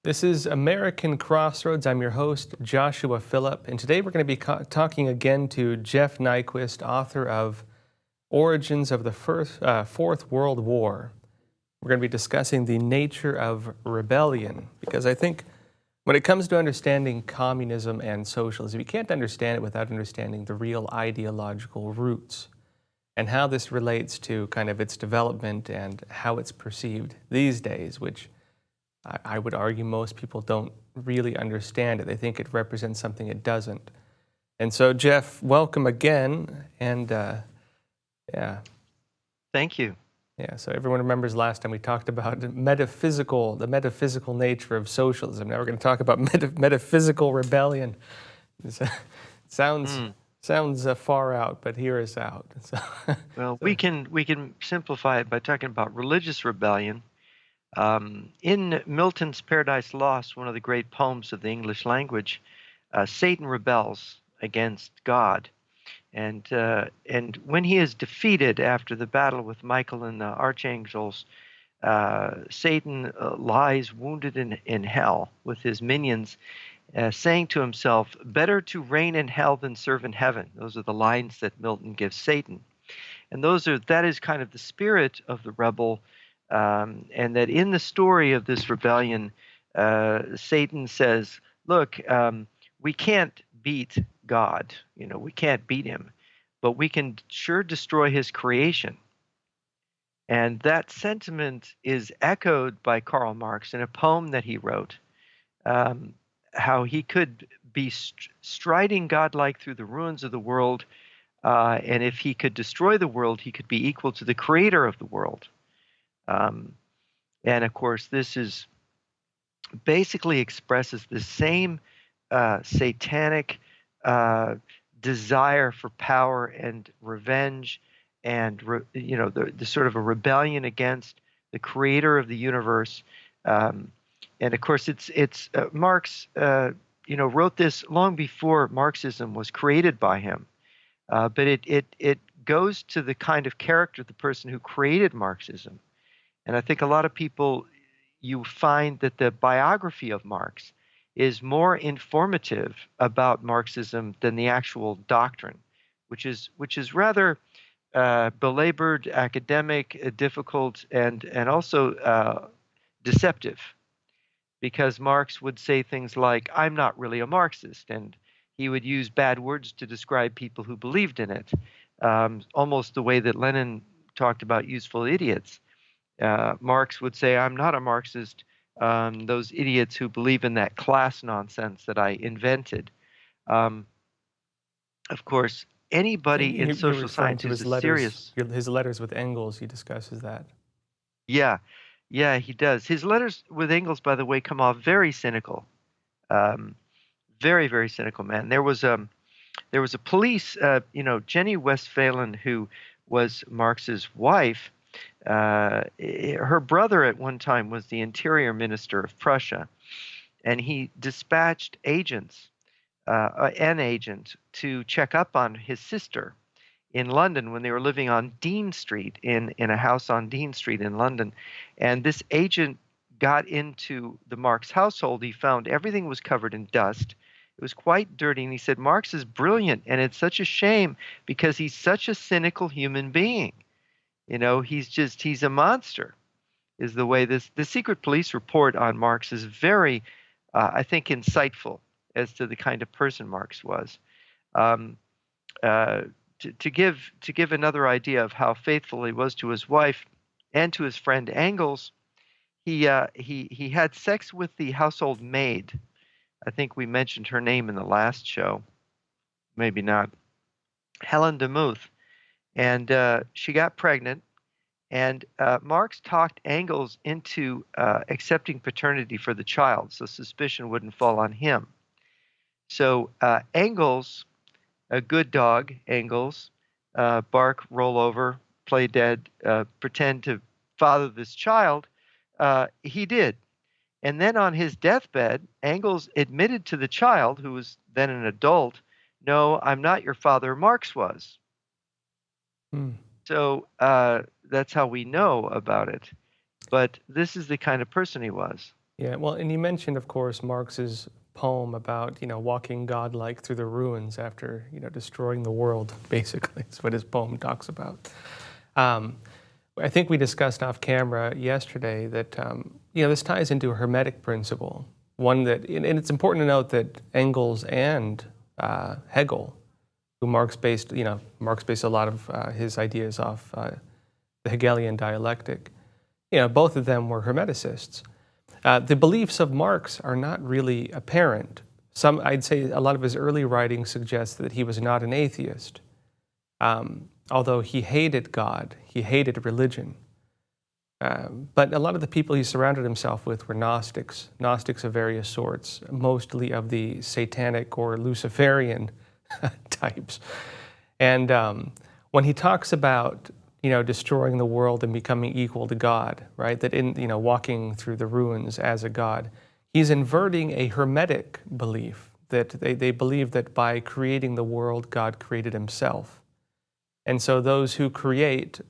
This is American Crossroads. I'm your host, Joshua Phillip, and today we're going to be talking again to Jeff Nyquist, author of Origins of the Fourth World War. We're going to be discussing the nature of rebellion, because I think when it comes to understanding communism and socialism, you can't understand it without understanding the real ideological roots and how this relates to kind of its development and how it's perceived these days, which I would argue most people don't really understand it. They think it represents something it doesn't. And so, Jeff, welcome again. And yeah. Thank you. Yeah, so everyone remembers last time we talked about the metaphysical nature of socialism. Now we're going to talk about metaphysical rebellion. Sounds far out, but hear us out. Well, we can simplify it by talking about religious rebellion. In Milton's Paradise Lost, one of the great poems of the English language, Satan rebels against God, and when he is defeated after the battle with Michael and the archangels, Satan lies wounded in hell with his minions, saying to himself, "Better to reign in hell than serve in heaven." Those are the lines that Milton gives Satan, and that is kind of the spirit of the rebel. And that in the story of this rebellion, Satan says, look, we can't beat God. We can't beat him, but we can sure destroy his creation. And that sentiment is echoed by Karl Marx in a poem that he wrote, how he could be striding godlike through the ruins of the world, and if he could destroy the world, he could be equal to the creator of the world. And of course, this is basically expresses the same satanic desire for power and revenge, and the sort of a rebellion against the creator of the universe. And of course, it's Marx. Wrote this long before Marxism was created by him, but it goes to the kind of character of the person who created Marxism. And I think a lot of people, you find that the biography of Marx is more informative about Marxism than the actual doctrine, which is rather belabored, academic, difficult, and also deceptive. Because Marx would say things like, "I'm not really a Marxist," and he would use bad words to describe people who believed in it, almost the way that Lenin talked about useful idiots. Marx would say, "I'm not a Marxist. Those idiots who believe in that class nonsense that I invented." Of course, anybody in social science who's serious. His letters with Engels, he discusses that. Yeah, he does. His letters with Engels, by the way, come off very cynical, very, very cynical, man. There was a police, Jenny Westphalen, who was Marx's wife. Her brother at one time was the interior minister of Prussia, and he dispatched an agent to check up on his sister in London when they were living on Dean Street, in a house on Dean Street in London. And this agent got into the Marx household. He found everything was covered in dust. It was quite dirty, and he said, "Marx is brilliant, and it's such a shame because he's such a cynical human being. He's a monster," is the way the secret police report on Marx is very, I think, insightful as to the kind of person Marx was. To give another idea of how faithful he was to his wife and to his friend Engels, he had sex with the household maid. I think we mentioned her name in the last show, maybe not. Helen DeMuth. And she got pregnant, and Marx talked Engels into accepting paternity for the child, so suspicion wouldn't fall on him. So Engels, a good dog, Engels, bark, roll over, play dead, pretend to father this child, he did. And then on his deathbed, Engels admitted to the child, who was then an adult, "No, I'm not your father, Marx was." So that's how we know about it. But this is the kind of person he was. Yeah, well, and you mentioned, of course, Marx's poem about, walking godlike through the ruins after, destroying the world, basically. That's what his poem talks about. Um, I think we discussed off camera yesterday that, this ties into a Hermetic principle, one that, and it's important to note that Engels and Hegel, who Marx based a lot of his ideas off the Hegelian Dialectic, both of them were Hermeticists. The beliefs of Marx are not really apparent. I'd say a lot of his early writings suggest that he was not an atheist. Although he hated God, he hated religion. But a lot of the people he surrounded himself with were Gnostics of various sorts, mostly of the satanic or Luciferian types. And when he talks about destroying the world and becoming equal to God, right? That walking through the ruins as a God, he's inverting a Hermetic belief that they believe that by creating the world, God created himself. And so those who create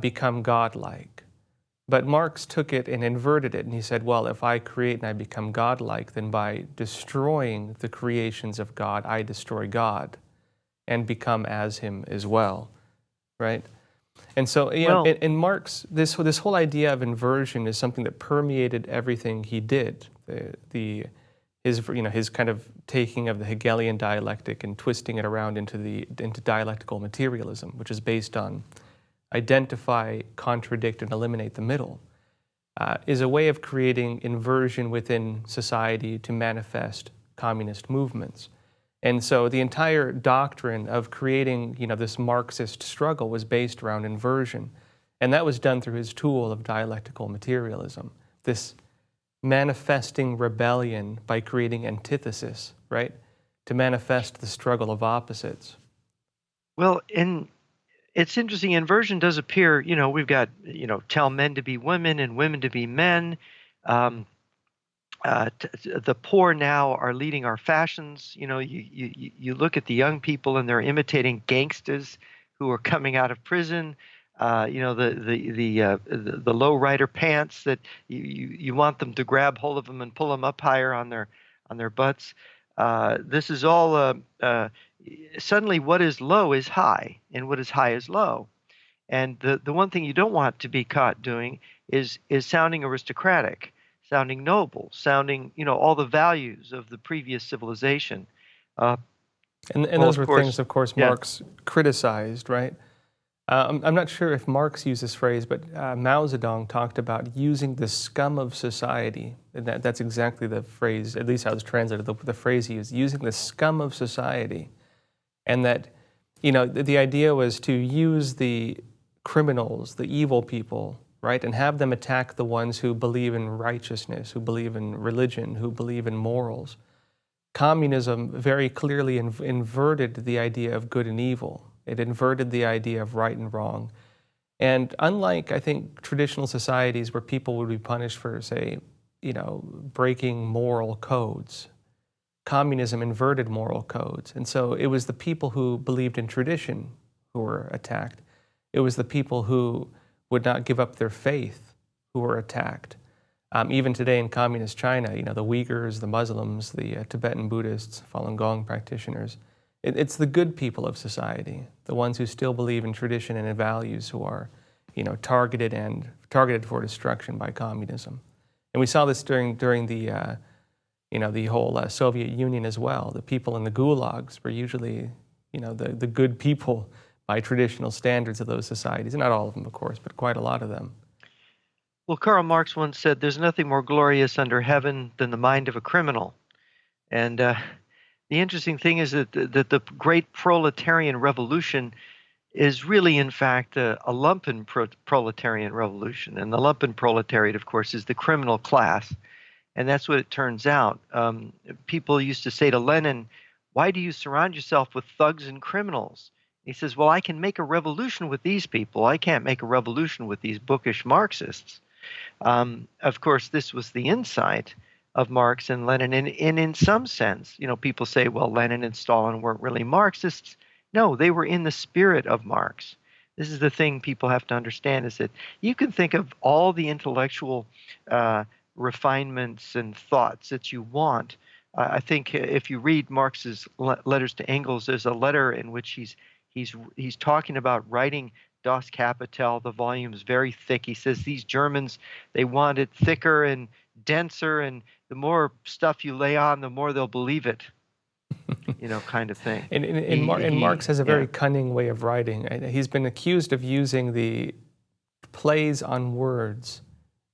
become godlike. But Marx took it and inverted it, and he said, well, if I create and I become godlike, then by destroying the creations of God, I destroy God and become as him as well, right? And so, in Marx, this whole idea of inversion is something that permeated everything he did. His kind of taking of the Hegelian dialectic and twisting it around into dialectical materialism, which is based on identify, contradict, and eliminate the middle, is a way of creating inversion within society to manifest communist movements. And so the entire doctrine of creating, this Marxist struggle was based around inversion. And that was done through his tool of dialectical materialism, this manifesting rebellion by creating antithesis, right? To manifest the struggle of opposites. Well, it's interesting, inversion does appear, we've got, tell men to be women and women to be men. The poor now are leading our fashions. You look at the young people and they're imitating gangsters who are coming out of prison. The low rider pants that you want them to grab hold of them and pull them up higher on their butts. This is all suddenly what is low is high, and what is high is low. And the one thing you don't want to be caught doing is sounding aristocratic, sounding noble, sounding, all the values of the previous civilization. And those were things, of course, Marx criticized, right? I'm not sure if Marx used this phrase, but Mao Zedong talked about using the scum of society. And that's exactly the phrase, at least how it's translated, the phrase he used, using the scum of society. And that, the idea was to use the criminals, the evil people, right, and have them attack the ones who believe in righteousness, who believe in religion, who believe in morals. Communism very clearly inverted the idea of good and evil. It inverted the idea of right and wrong. And unlike, I think, traditional societies where people would be punished for, say, breaking moral codes, communism inverted moral codes. And so it was the people who believed in tradition who were attacked. It was the people who would not give up their faith who were attacked. Even today in communist China, the Uyghurs, the Muslims, the Tibetan Buddhists, Falun Gong practitioners, it's the good people of society, the ones who still believe in tradition and in values, who are, targeted for destruction by communism. And we saw this during the, the whole Soviet Union as well. The people in the gulags were usually, the good people by traditional standards of those societies. Not all of them, of course, but quite a lot of them. Well, Karl Marx once said, "There's nothing more glorious under heaven than the mind of a criminal." And the interesting thing is that the great proletarian revolution is really, in fact, a lumpen proletarian revolution. And the lumpen proletariat, of course, is the criminal class. And that's what it turns out. People used to say to Lenin, "Why do you surround yourself with thugs and criminals?" He says, "Well, I can make a revolution with these people. I can't make a revolution with these bookish Marxists." Of course, this was the insight of Marx and Lenin. And in some sense, people say, well, Lenin and Stalin weren't really Marxists. No, they were in the spirit of Marx. This is the thing people have to understand, is that you can think of all the intellectual refinements and thoughts that you want. I think if you read Marx's letters to Engels, there's a letter in which he's talking about writing Das Kapital. The volume's very thick. He says these Germans, they want it thicker and denser, and the more stuff you lay on, the more they'll believe it. Kind of thing. And Marx has a very cunning way of writing. He's been accused of using the plays on words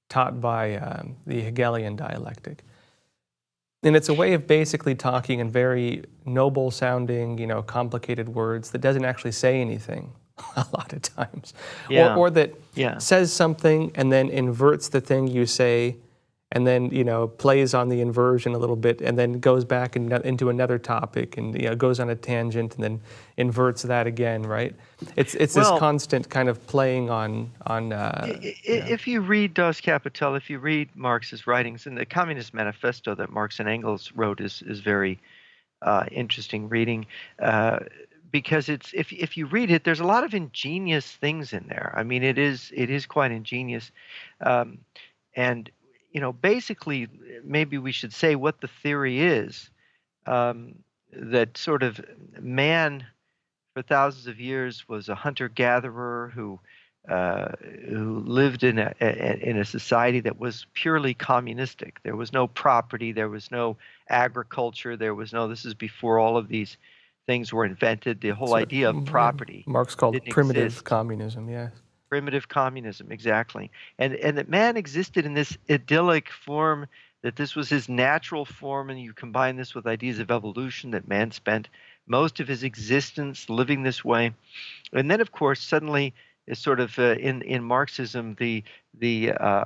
taught by the Hegelian Dialectic. And it's a way of basically talking in very noble-sounding, complicated words that doesn't actually say anything a lot of times. Or that says something and then inverts the thing you say, and then, plays on the inversion a little bit, and then goes back into another topic, and goes on a tangent, and then inverts that again, right? It's this constant kind of playing on. If you read Das Kapital, if you read Marx's writings, and the Communist Manifesto that Marx and Engels wrote is very interesting reading, because if you read it, there's a lot of ingenious things in there. I mean, it is quite ingenious, and basically, maybe we should say what the theory is, that sort of man for thousands of years was a hunter-gatherer who lived in a society that was purely communistic. There was no property, there was no agriculture, this is before all of these things were invented. The whole idea of property Marx called primitive communism, Primitive communism, exactly. And that man existed in this idyllic form, that this was his natural form, and you combine this with ideas of evolution, that man spent most of his existence living this way. And then, of course, suddenly, is sort of in Marxism, the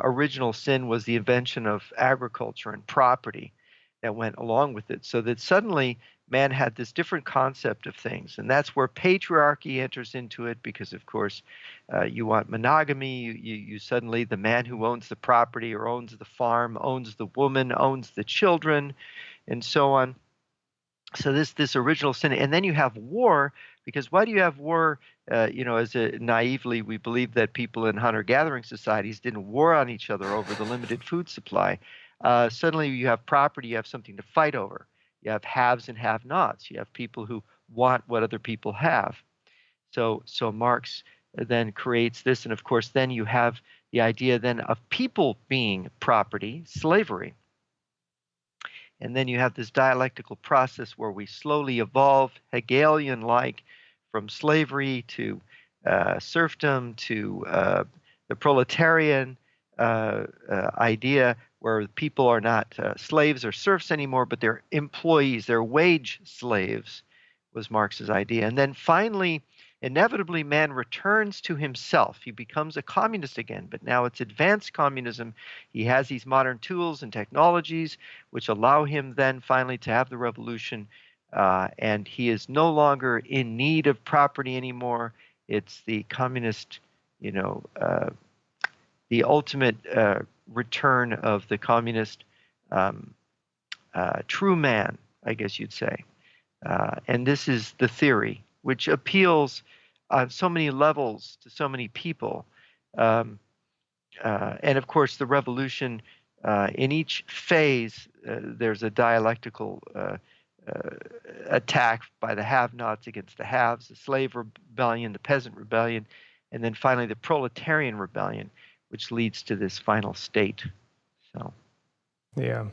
original sin was the invention of agriculture and property that went along with it, so that suddenly man had this different concept of things. And that's where patriarchy enters into it, because, of course, you want monogamy. You suddenly, the man who owns the property or owns the farm owns the woman, owns the children, and so on. So this original sin. And then you have war, because why do you have war? Naively, we believe that people in hunter-gathering societies didn't war on each other over the limited food supply. Suddenly you have property, you have something to fight over. You have haves and have-nots. You have people who want what other people have. So Marx then creates this, and of course then you have the idea then of people being property, slavery. And then you have this dialectical process where we slowly evolve, Hegelian-like, from slavery to serfdom to the proletarian idea, where people are not slaves or serfs anymore, but they're employees, they're wage slaves, was Marx's idea. And then finally, inevitably, man returns to himself. He becomes a communist again, but now it's advanced communism. He has these modern tools and technologies which allow him then finally to have the revolution, and he is no longer in need of property anymore. It's the communist, the ultimate return of the communist true man, I guess you'd say. And this is the theory, which appeals on so many levels to so many people. And of course, the revolution, in each phase, there's a dialectical attack by the have-nots against the haves, the slave rebellion, the peasant rebellion, and then finally the proletarian rebellion, which leads to this final state. So, yeah.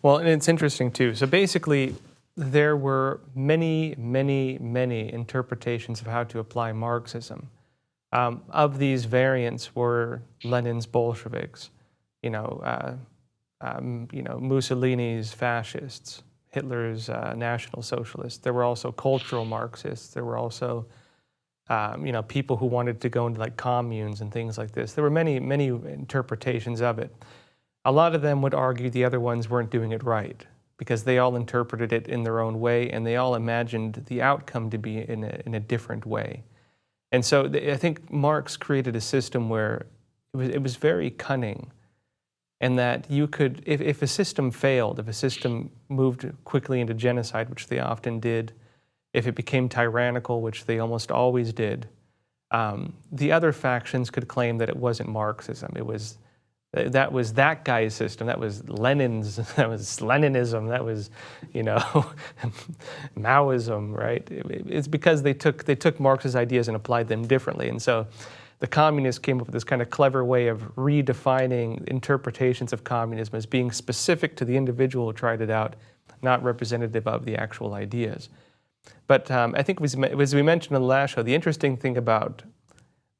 Well, and it's interesting too. So basically, there were many, many, many interpretations of how to apply Marxism. Of these variants were Lenin's Bolsheviks, Mussolini's fascists, Hitler's National Socialists. There were also cultural Marxists. There were also people who wanted to go into like communes and things like this. There were many, many interpretations of it. A lot of them would argue the other ones weren't doing it right, because they all interpreted it in their own way, and they all imagined the outcome to be in a different way. And so I think Marx created a system where it was very cunning, and that you could, if a system failed, if a system moved quickly into genocide, which they often did, if it became tyrannical, which they almost always did, the other factions could claim that it wasn't Marxism. It was That was that guy's system. That was Lenin's. That was Leninism. That was, Maoism, right? It's because they took Marx's ideas and applied them differently. And so the communists came up with this kind of clever way of redefining interpretations of communism as being specific to the individual who tried it out, not representative of the actual ideas. But I think as we mentioned in the last show, the interesting thing about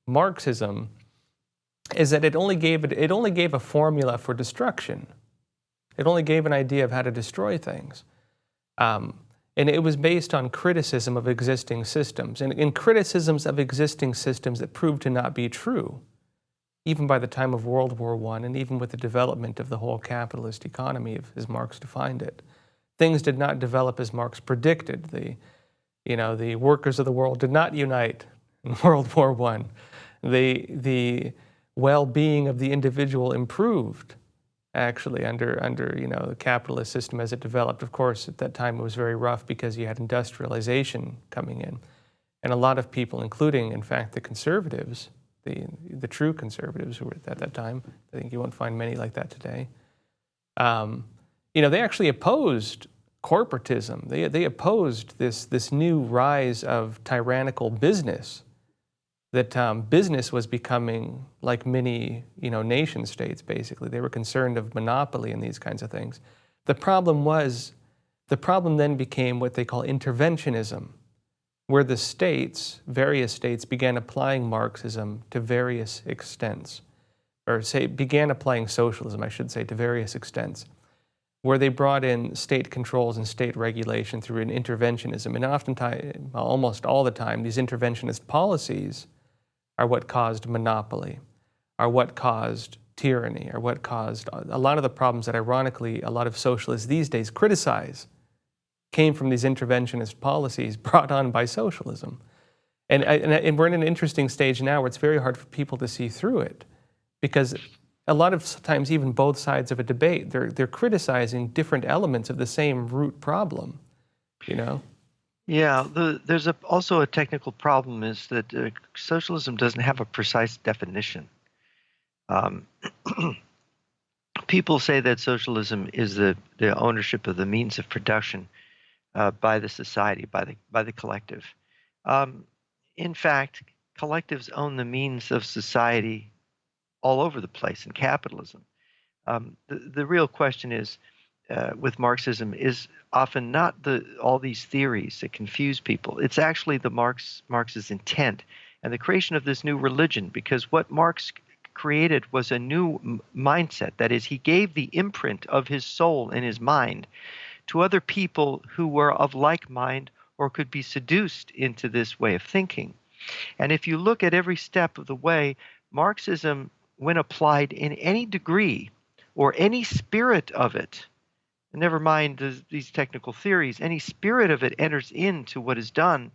Marxism is that it only gave a formula for destruction. It only gave an idea of how to destroy things. And it was based on criticism of existing systems, and in criticisms of existing systems that proved to not be true, even by the time of World War I, and even with the development of the whole capitalist economy, as Marx defined it. Things did not develop as Marx predicted. The workers of the world did not unite in World War I. The well-being of the individual improved, actually, under the capitalist system as it developed. Of course, at that time it was very rough because you had industrialization coming in. And a lot of people, including, in fact, the conservatives, the true conservatives who were at that time, I think you won't find many like that today, they actually opposed corporatism. They opposed this new rise of tyrannical business, that business was becoming like mini, nation states, basically. They were concerned of monopoly and these kinds of things. The problem then became what they call interventionism, where the various states began applying Marxism to various extents, or began applying socialism, I should say, to various extents, where they brought in state controls and state regulation through an interventionism. And oftentimes, almost all the time, these interventionist policies are what caused monopoly, are what caused tyranny, are what caused a lot of the problems that, ironically, a lot of socialists these days criticize came from these interventionist policies brought on by socialism. And we're in an interesting stage now where it's very hard for people to see through it, because a lot of times, even both sides of a debate, they're criticizing different elements of the same root problem, Yeah, there's also a technical problem, is that socialism doesn't have a precise definition. People say that socialism is the ownership of the means of production by the society, by the collective. In fact, collectives own the means of society all over the place in capitalism. The real question is, with Marxism, is often not all these theories that confuse people. It's actually Marx's intent and the creation of this new religion, because what Marx created was a new mindset. That is, he gave the imprint of his soul and his mind to other people who were of like mind or could be seduced into this way of thinking. And if you look at every step of the way, Marxism, when applied in any degree or any spirit of it, never mind these technical theories, any spirit of it enters into what is done,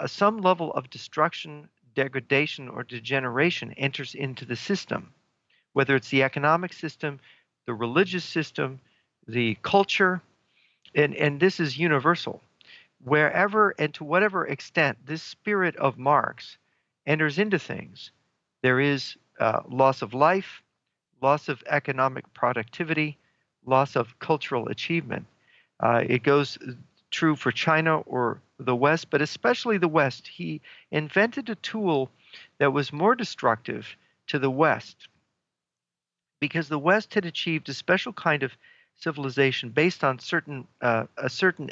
some level of destruction, degradation, or degeneration enters into the system, whether it's the economic system, the religious system, the culture, and this is universal. Wherever and to whatever extent this spirit of Marx enters into things, there is loss of life, loss of economic productivity, loss of cultural achievement. It goes true for China or the West, but especially the West. He invented a tool that was more destructive to the West, because the West had achieved a special kind of civilization based on a certain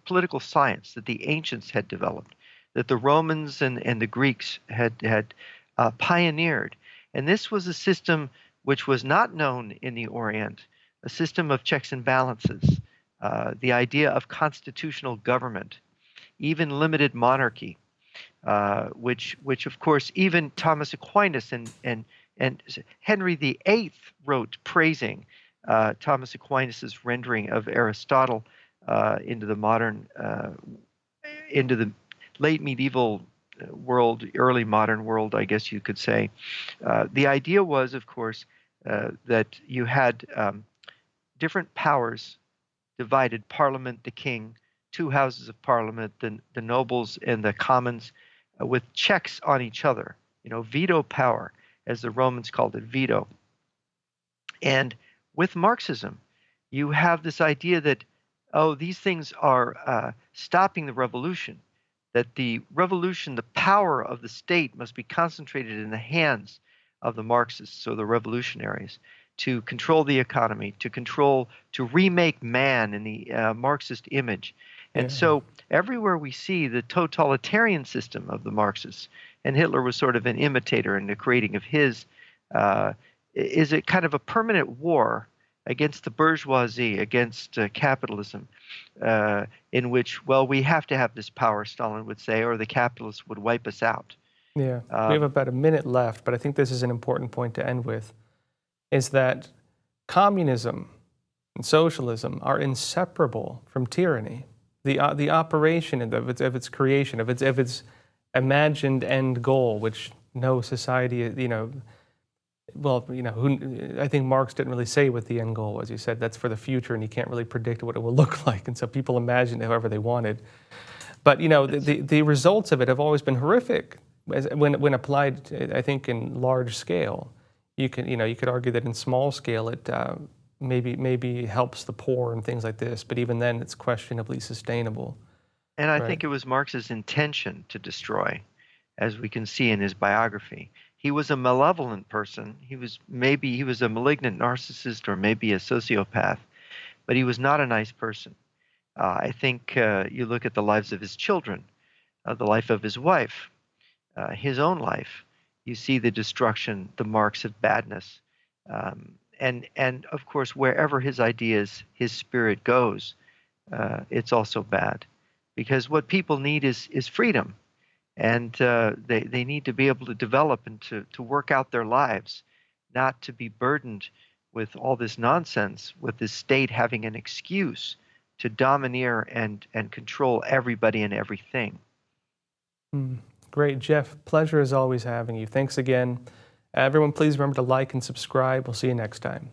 political science that the ancients had developed, that the Romans and the Greeks had pioneered. And this was a system which was not known in the Orient, a system of checks and balances, the idea of constitutional government, even limited monarchy, which of course even Thomas Aquinas and Henry VIII wrote praising Thomas Aquinas' rendering of Aristotle into the late medieval world, early modern world, I guess you could say. The idea was, of course, that you had different powers divided: Parliament, the king, two houses of Parliament, the nobles and the commons, with checks on each other. Veto power, as the Romans called it, veto. And with Marxism, you have this idea that, oh, these things are stopping the revolution, that the revolution, the power of the state must be concentrated in the hands of the Marxists, or the revolutionaries, to control the economy, to remake man in the Marxist image. And Yeah. so everywhere we see the totalitarian system of the Marxists, and Hitler was sort of an imitator in the creating of his, is it kind of a permanent war against the bourgeoisie, against capitalism, in which, well, we have to have this power, Stalin would say, or the capitalists would wipe us out. Yeah. We have about a minute left, but I think this is an important point to end with, is that communism and socialism are inseparable from tyranny. The operation of its creation, of its imagined end goal, which no society, I think Marx didn't really say what the end goal was. He said that's for the future, and you can't really predict what it will look like, and so people imagined it however they wanted. But the results of it have always been horrific when applied, I think, in large scale. You could argue that in small scale it maybe helps the poor and things like this, but even then it's questionably sustainable. And I Right. think it was Marx's intention to destroy, as we can see in his biography. He was a malevolent person. He was a malignant narcissist, or maybe a sociopath, but he was not a nice person. I think you look at the lives of his children, the life of his wife, his own life. You see the destruction, the marks of badness. And of course, wherever his ideas, his spirit goes, it's also bad. Because what people need is freedom. And they need to be able to develop and to work out their lives, not to be burdened with all this nonsense, with this state having an excuse to domineer and control everybody and everything. Great, Jeff. Pleasure as always having you. Thanks again. Everyone, please remember to like and subscribe. We'll see you next time.